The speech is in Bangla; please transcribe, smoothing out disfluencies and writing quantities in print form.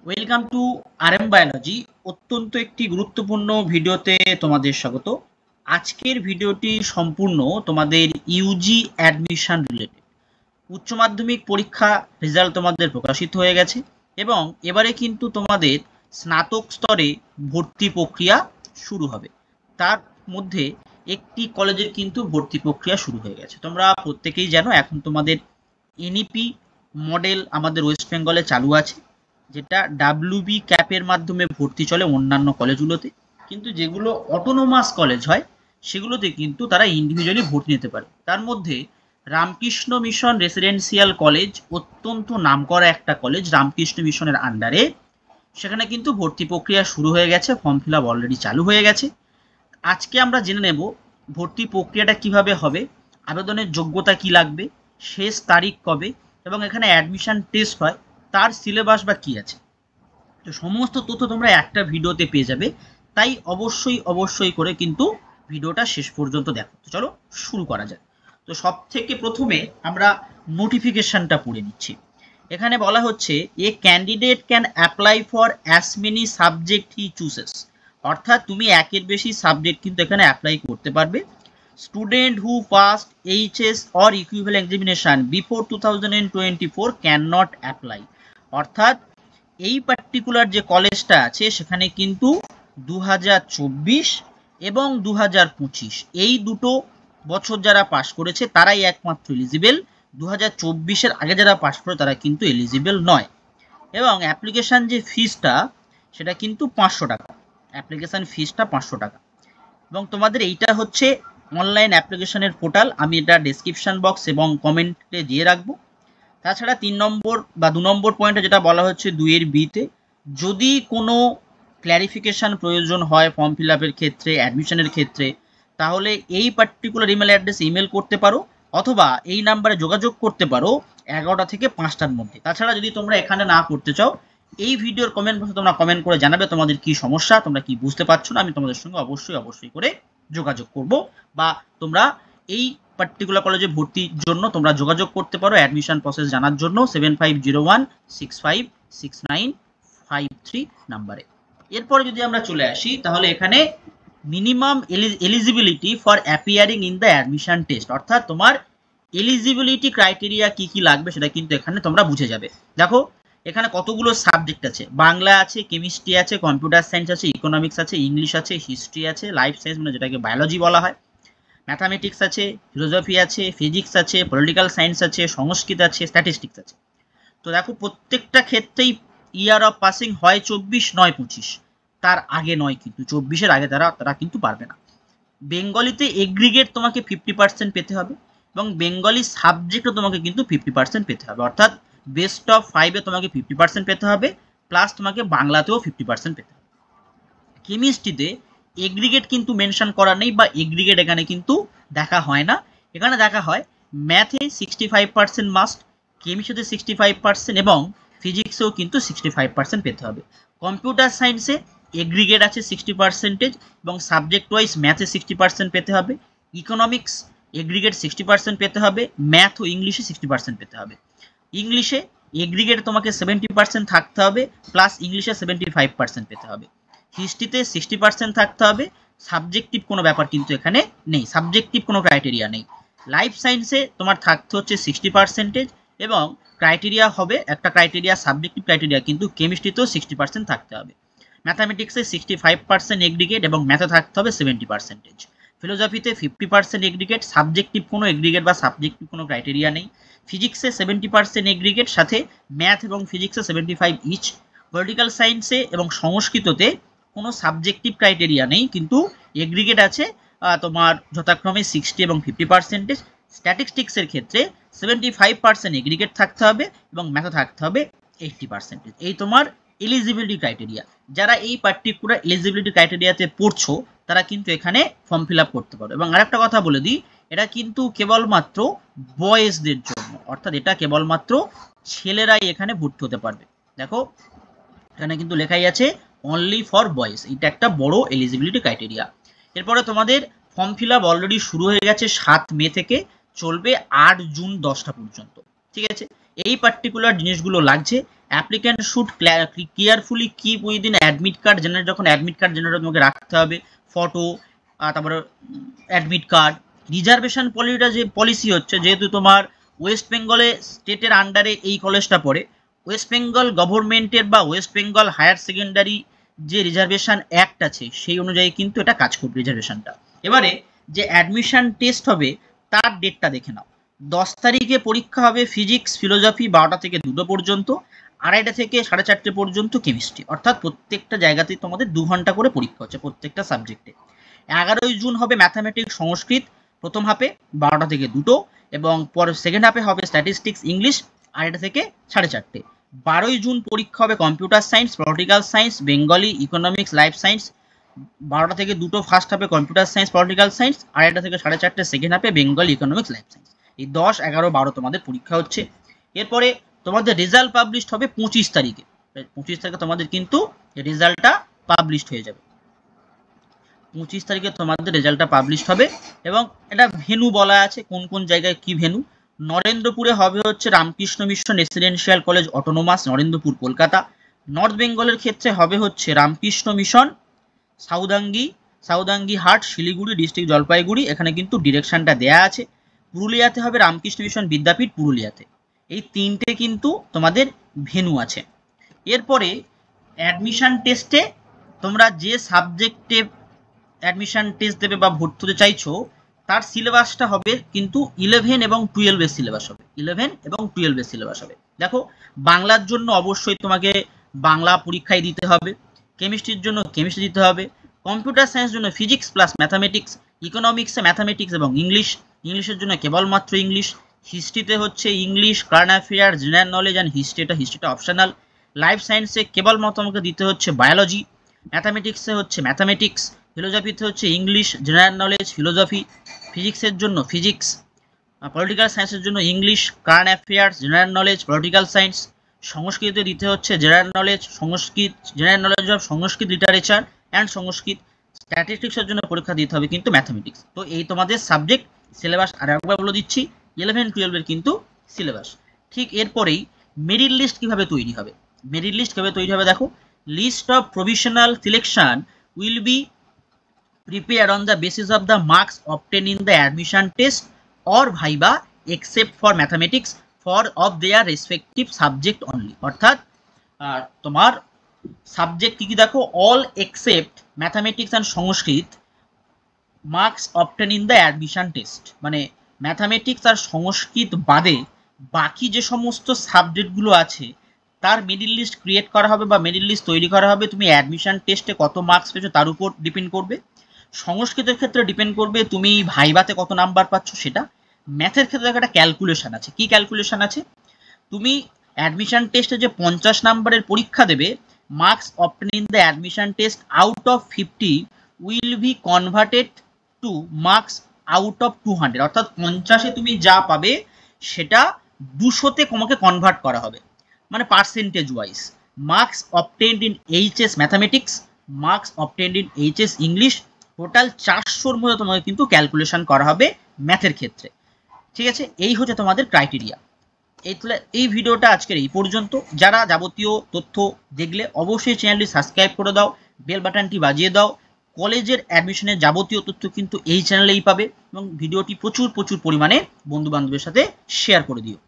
Welcome to RM biology. অত্যন্ত একটি গুরুত্বপূর্ণ ভিডিওতে তোমাদের স্বাগত। আজকের ভিডিওটি সম্পূর্ণ তোমাদের ইউজি অ্যাডমিশন রিলেটেড। উচ্চ মাধ্যমিক পরীক্ষা রেজাল্ট তোমাদের প্রকাশিত হয়ে গেছে এবং এবারে কিন্তু তোমাদের স্নাতক স্তরে ভর্তি প্রক্রিয়া শুরু হবে। তার মধ্যে একটি কলেজের কিন্তু ভর্তি প্রক্রিয়া শুরু হয়ে গেছে। তোমরা প্রত্যেকেই জানো এখন তোমাদের এনইপি মডেল আমাদের ওয়েস্ট বেঙ্গলে চালু আছে, যেটা ডাব্লিউবি ক্যাপের মাধ্যমে ভর্তি চলে অন্যান্য কলেজগুলোতে, কিন্তু যেগুলো অটোনোমাস কলেজ হয় সেগুলোতে কিন্তু তারা ইন্ডিভিজুয়ালি ভর্তি নিতে পারে। তার মধ্যে রামকৃষ্ণ মিশন রেসিডেন্সিয়াল কলেজ অত্যন্ত নামকরা একটা কলেজ, রামকৃষ্ণ মিশনের আন্ডারে। সেখানে কিন্তু ভর্তি প্রক্রিয়া শুরু হয়ে গেছে, ফর্ম ফিল আপ অলরেডি চালু হয়ে গেছে। আজকে আমরা জেনে নেব ভর্তি প্রক্রিয়াটা কিভাবে হবে, আবেদনের যোগ্যতা কি লাগবে, শেষ তারিখ কবে, এবং এখানে অ্যাডমিশন টেস্ট হয় তার সিলেবাস বা কি আছে। তো সমস্ত তথ্য তোমরা একটা ভিডিওতে পেয়ে যাবে, তাই অবশ্যই করে কিন্তু ভিডিওটা শেষ পর্যন্ত দেখো। তো চলো শুরু করা যাক। তো সব থেকে প্রথমে আমরা নোটিফিকেশনটা পড়ে নিচ্ছি। এখানে বলা হচ্ছে এ candidate can apply for as many subject he chooses, অর্থাৎ তুমি একের বেশি সাবজেক্ট কিন্তু এখানে অ্যাপ্লাই করতে পারবে। Student who past HS or equivalent examination before 2024 can not apply, অর্থাৎ এই পার্টিকুলার যে কলেজটা আছে সেখানে কিন্তু 2024 এবং 2025 এই দুটো বছর যারা পাস করেছে তারাই একমাত্র এলিজিবেল। 2024-এর আগে যারা পাস করে তারা কিন্তু এলিজিবেল নয়। এবং অ্যাপ্লিকেশান যে ফিসটা সেটা কিন্তু 500 টাকা, অ্যাপ্লিকেশান ফিসটা 500 টাকা। এবং তোমাদের এইটা হচ্ছে অনলাইন অ্যাপ্লিকেশনের পোর্টাল, আমি এটা ডেসক্রিপশন বক্স এবং কমেন্টে দিয়ে রাখবো। তাছাড়া 3 নম্বর বা 2 নম্বর পয়েন্টে যেটা বলা হচ্ছে 2-এর বিতে, যদি কোনো ক্ল্যারিফিকেশান প্রয়োজন হয় ফর্ম ফিল আপের ক্ষেত্রে, অ্যাডমিশনের ক্ষেত্রে, তাহলে এই পার্টিকুলার ইমেল অ্যাড্রেসে ইমেল করতে পারো অথবা এই নাম্বারে যোগাযোগ করতে পারো 11টা থেকে 5টার মধ্যে। তাছাড়া যদি তোমরা এখানে না করতে চাও, এই ভিডিওর কমেন্ট বক্সে তোমরা কমেন্ট করে জানাবে তোমাদের কি সমস্যা, তোমরা কি বুঝতে পারছো না, আমি তোমাদের সঙ্গে অবশ্যই করে যোগাযোগ করব। বা তোমরা এই পার্টিকুলার কলেজে ভর্তির জন্য তোমরা যোগাযোগ করতে পারো অ্যাডমিশন প্রসেস জানার জন্য 7501656953 নাম্বারে। এরপরে যদি আমরা চলে আসি তাহলে এখানে minimum eligibility for appearing in the admission test, অর্থাৎ তোমার এলিজিবিলিটি ক্রাইটেরিয়া কি কি লাগবে সেটা কিন্তু এখানে তোমরা বুঝে যাবে। দেখো এখানে কতগুলো সাবজেক্ট আছে, বাংলা আছে, কেমিস্ট্রি আছে, কম্পিউটার সায়েন্স আছে, ইকোনমিক্স আছে, ইংলিশ আছে, হিস্ট্রি আছে, লাইফ সায়েন্স মানে যেটাকে বায়োলজি বলা হয়, ম্যাথামেটিক্স আছে, ফিলোসফি আছে, ফিজিক্স আছে, পলিটিক্যাল সায়েন্স আছে, সংস্কৃত আছে, স্ট্যাটিস্টিক্স আছে। তো দেখো প্রত্যেকটা ক্ষেত্রেই ইয়ার অফ পাসিং হয় 24 নয় 25, তার আগে নয়, কিন্তু 24-এর আগে তারা কিন্তু পারবে না। বেঙ্গলিতে এগ্রিগেট তোমাকে 50% পেতে হবে এবং বেঙ্গলি সাবজেক্টও তোমাকে কিন্তু 50% পেতে হবে, অর্থাৎ বেস্ট অফ 5-এ তোমাকে 50% পেতে হবে, প্লাস তোমাকে বাংলাতেও 50% পেতে হবে। কেমিস্ট্রিতে এগ্রিগেট কিন্তু মেনশন করা নেই বা এগ্রিগেট এখানে কিন্তু দেখা হয় না, এখানে দেখা হয় ম্যাথে 65% মাস্ট, কেমিস্ট্রিতে 65% এবং ফিজিক্সেও কিন্তু 65% পেতে হবে। কম্পিউটার সায়েন্সে এগ্রিগেট আছে 60% এবং সাবজেক্ট ওয়াইজ ম্যাথে 60% পেতে হবে, ইকোনমিক্স এগ্রিগেট 60% পেতে হবে, ম্যাথ ও ইংলিশে 60% পেতে হবে। ইংলিশে এগ্রিগেট তোমাকে 70% থাকতে হবে, প্লাস ইংলিশে 75% পেতে হবে। হিস্ট্রিতে 60% থাকতে হবে, সাবজেক্টিভ কোনো ব্যাপার কিন্তু এখানে নেই, সাবজেক্টিভ কোনো ক্রাইটেরিয়া নেই। লাইফ সায়েন্সে তোমার থাকতে হচ্ছে 60% এবং ক্রাইটেরিয়া হবে একটা ক্রাইটেরিয়া, সাবজেক্টিভ ক্রাইটেরিয়া কিন্তু কেমিস্ট্রিতেও 60% থাকতে হবে। ম্যাথামেটিক্সে 65% এগ্রিগেট এবং ম্যাথে থাকতে হবে 70%। ফিলোসফিতে 50% এগ্রিগেট, সাবজেক্টিভ কোনো এগ্রিগেট বা সাবজেক্টিভ কোনো ক্রাইটেরিয়া নেই। ফিজিক্সে 70% এগ্রিগেট, সাথে ম্যাথ এবং ফিজিক্সে 75 ইচ। পলিটিক্যাল সায়েন্সে এবং সংস্কৃততে কোনো সাবজেক্টিভ ক্রাইটেরিয়া নেই, কিন্তু এগ্রিগেট আছে তোমার যথাক্রমে 60 এবং 50%। স্ট্যাটিস্টিক্সের ক্ষেত্রে 75% এগ্রিগেট থাকতে হবে এবং ম্যাথে থাকতে হবে 80%। এই তোমার এলিজিবিলিটি ক্রাইটেরিয়া। যারা এই পার্টিকুলার এলিজিবিলিটি ক্রাইটেরিয়াতে পড়ছো তারা কিন্তু এখানে ফর্ম ফিল আপ করতে পারো। এবং আরেকটা কথা বলে দিই, এটা কিন্তু কেবলমাত্র বয়েজদের জন্য, অর্থাৎ এটা কেবলমাত্র ছেলেরাই এখানে ভর্তি হতে পারবে। দেখো এখানে কিন্তু লেখাই আছে অনলি ফর বয়েজ, এটা একটা বড় এলিজিবিলিটি ক্রাইটেরিয়া। এরপরে তোমাদের ফর্ম ফিল আপ অলরেডি শুরু হয়ে গেছে 7 মে থেকে, চলবে 8 জুন 10টা পর্যন্ত। ঠিক আছে, এই পার্টিকুলার জিনিসগুলো লাগছে। Applicant should carefully keep within admit card generate, যখন অ্যাডমিট কার্ড জেনারেট তোমাকে রাখতে হবে, ফটো, তারপরে অ্যাডমিট কার্ড। রিজার্ভেশন পলিসি হচ্ছে, যেহেতু তোমার ওয়েস্ট বেঙ্গলে স্টেটের আন্ডারে এই কলেজটা পড়ে, ওয়েস্ট বেঙ্গল গভর্নমেন্টের বা ওয়েস্ট বেঙ্গল হায়ার সেকেন্ডারি যে রিজার্ভেশন অ্যাক্ট আছে সেই অনুযায়ী কিন্তু এটা কাজ করবে রিজার্ভেশনটা। এবারে যে অ্যাডমিশন টেস্ট হবে তার ডেটটা দেখে নাও। 10 তারিখে পরীক্ষা হবে ফিজিক্স ফিলোসফি 12টা থেকে 2টো পর্যন্ত, 2:30 থেকে 4:30 পর্যন্ত কেমিস্ট্রি, অর্থাৎ প্রত্যেকটা জায়গাতেই তোমাদের 2 ঘন্টা করে পরীক্ষা হচ্ছে প্রত্যেকটা সাবজেক্টে। 11ই জুন হবে ম্যাথামেটিক্স সংস্কৃত প্রথম হাফে 12টা থেকে 2টো, এবং পরে সেকেন্ড হাফে হবে স্ট্যাটিস্টিক্স ইংলিশ 2:30 থেকে 4:30। 12ই জুন পরীক্ষা হবে computer science, political science, Bengali, economics, life science 12টা থেকে 2টো ফার্স্ট হাফে কম্পিউটার সায়েন্স পলিটিক্যাল সায়েন্স, 2:30 থেকে 4:30 সেকেন্ড হাফে বেঙ্গলি, ইকোনমিক্স, লাইফ সায়েন্স। এই 10, 11, 12 তোমাদের পরীক্ষা হচ্ছে। এরপরে তোমাদের রেজাল্ট পাবলিশ হবে 25 তারিখে। 25 তারিখে তোমাদের কিন্তু রেজাল্টটা পাবলিশ হয়ে যাবে। 25 তারিখে তোমাদের রেজাল্টটা পাবলিশ হবে, এবং এটা ভেনু বলা আছে কোন কোন জায়গায় কি ভেনু। নরেন্দ্রপুরে হবে হচ্ছে Ramakrishna mission residential college autonomous, Narendrapur, Kolkata. North বেঙ্গলের ক্ষেত্রে হবে হচ্ছে রামকৃষ্ণ মিশন সাউদাঙ্গি হাট, শিলিগুড়ি ডিস্ট্রিক্ট, জলপাইগুড়ি, এখানে কিন্তু ডিরেকশনটা দেয়া আছে। পুরুলিয়াতে হবে রামকৃষ্ণ মিশন বিদ্যাপীঠ, পুরুলিয়াতে। এই 3টে কিন্তু তোমাদের ভেনু আছে। এরপরে অ্যাডমিশন টেস্টে তোমরা যে সাবজেক্টে অ্যাডমিশন টেস্ট দেবে বা ভর্তি হতে চাইছো তার সিলেবাসটা হবে কিন্তু 11 এবং 12 এর সিলেবাস হবে। 11 এবং 12 এর সিলেবাস হবে। দেখো, বাংলার জন্য অবশ্যই তোমাকে বাংলা পরীক্ষায় দিতে হবে, কেমিস্ট্রির জন্য কেমিস্ট্রি দিতে হবে, কম্পিউটার সায়েন্সের জন্য ফিজিক্স প্লাস ম্যাথামেটিক্স, ইকোনমিক্সে ম্যাথামেটিক্স এবং ইংলিশের জন্য কেবলমাত্র ইংলিশ, হিস্ট্রিতে হচ্ছে English, current affair, general knowledge and হিস্ট্রিটা অপশনাল, লাইফ সায়েন্সে কেবলমাত্র আমাকে দিতে হচ্ছে বায়োলজি, ম্যাথামেটিক্সে হচ্ছে ম্যাথামেটিক্স, ফিলোসফিতে হচ্ছে ইংলিশ, জেনারেল নলেজ, ফিলোসফি, ফিজিক্সের জন্য ফিজিক্স, পলিটিক্যাল সায়েন্সের জন্য English, current affairs, general knowledge, political science, সংস্কৃতে দিতে হচ্ছে general knowledge, of Sanskrit literature and Sanskrit, স্ট্যাটিস্টিক্সের জন্য পরীক্ষা দিতে হবে কিন্তু ম্যাথামেটিক্স। তো এই তোমাদের সাবজেক্ট সিলেবাস আর একবার বলে দিচ্ছি, 11-12 এর কিন্তু সিলেবাস। ঠিক এরপরেই মেরিট লিস্ট কিভাবে তৈরি হবে। মেরিট লিস্ট কিভাবে তৈরি হবে দেখো, list of provisional selection will be prepared on the basis of the marks obtained in the admission test or viva except for mathematics for of their respective subject only। অর্থাৎ তোমার সাবজেক্ট কি কি দেখো, all except mathematics and Sanskrit marks obtained in the admission test, মানে ম্যাথামেটিক্স আর সংস্কৃত বাদে বাকি যে সমস্ত সাবজেক্টগুলো আছে তার মেরিট লিস্ট ক্রিয়েট করা হবে বা মেরিট লিস্ট তৈরি করা হবে। তুমি অ্যাডমিশন টেস্টে কত মার্কস পেয়েছো তার উপর ডিপেন্ড করবে। সংস্কৃতের ক্ষেত্রে ডিপেন্ড করবে তুমি ভাইভাতে কত নাম্বার পাচ্ছ সেটা। ম্যাথের ক্ষেত্রে একটা ক্যালকুলেশন আছে। কি ক্যালকুলেশন আছে, তুমি অ্যাডমিশন টেস্টে যে 50 নাম্বারের পরীক্ষা দেবে, marks obtain in the admission test out of 50 will be converted to marks out of 200, অর্থাৎ 50-এ তুমি যা পাবে সেটা 200-তে তোমাকে কনভার্ট করা হবে, মানে percentage wise. Marks obtained in HS mathematics, marks obtained in HS English, total 400-র মধ্যে তোমাকে কিন্তু ক্যালকুলেশন করা হবে ম্যাথের ক্ষেত্রে। ঠিক আছে, এই হচ্ছে তোমাদের ক্রাইটেরিয়া। এই ভিডিওটা আজকের এই পর্যন্ত। যারা যাবতীয় তথ্য দেখলে অবশ্যই চ্যানেলটি সাবস্ক্রাইব করে দাও, বেল বাটনটি বাজিয়ে দাও। কলেজের অ্যাডমিশনের যাবতীয় তথ্য কিন্তু এই চ্যানেলেই পাবে, এবং ভিডিওটি প্রচুর পরিমাণে বন্ধু বান্ধবের সাথে শেয়ার করে দিও।